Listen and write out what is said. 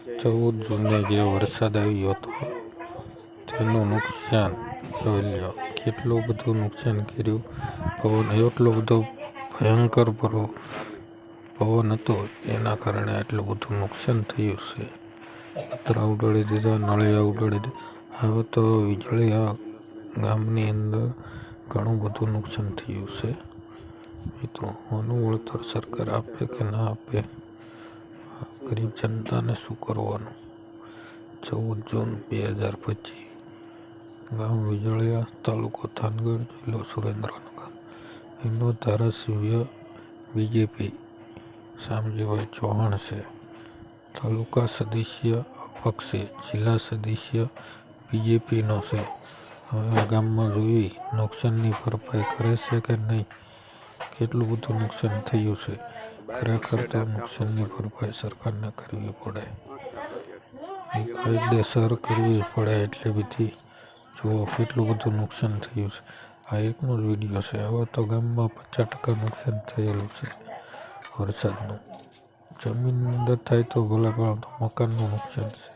14 જૂને જે વરસાદ આવ્યો હતો તેનું નુકસાન જોઈ લ્યો. કેટલું બધું નુકસાન કર્યું. પવન એટલો બધો ભયંકર પવન હતો, એના કારણે આટલું બધું નુકસાન થયું છે. પતરા ઉડાડી દીધા, નળિયા ઉડાડી દીધા. હવે તો વીજળીયા ગામની અંદર ઘણું બધું નુકસાન થયું છે. મિત્રો, આનું વળતર સરકાર આપે કે ના આપે, ગરીબ જનતાને શું કરવાનું? 14 જૂન 2025, ગામ વીજળિયા, તાલુકો થાનગઢ, જિલ્લો સુરેન્દ્રનગર. એનો ધારાસભ્ય બીજેપી શામજીભાઈ ચૌહાણ છે. તાલુકા સદસ્ય અપક્ષ છે, જિલ્લા સદસ્ય બીજેપીનો છે. હવે ગામમાં જોઈ નુકસાનની ભરપાઈ કરે છે કે નહીં, કેટલું બધું નુકસાન થયું છે. ખરેખર તો નુકસાનની ભરપાઈ સરકારને કરવી પડે, કાયદેસર કરવી પડે. એટલે બધી જુઓ કેટલું બધું નુકસાન થયું છે. આ એકનો જ વિડીયો છે. હવે તો ગામમાં 50% નુકસાન થયેલું છે વરસાદનું. જમીનની અંદર થાય તો ભલે, પણ મકાનનું નુકસાન છે.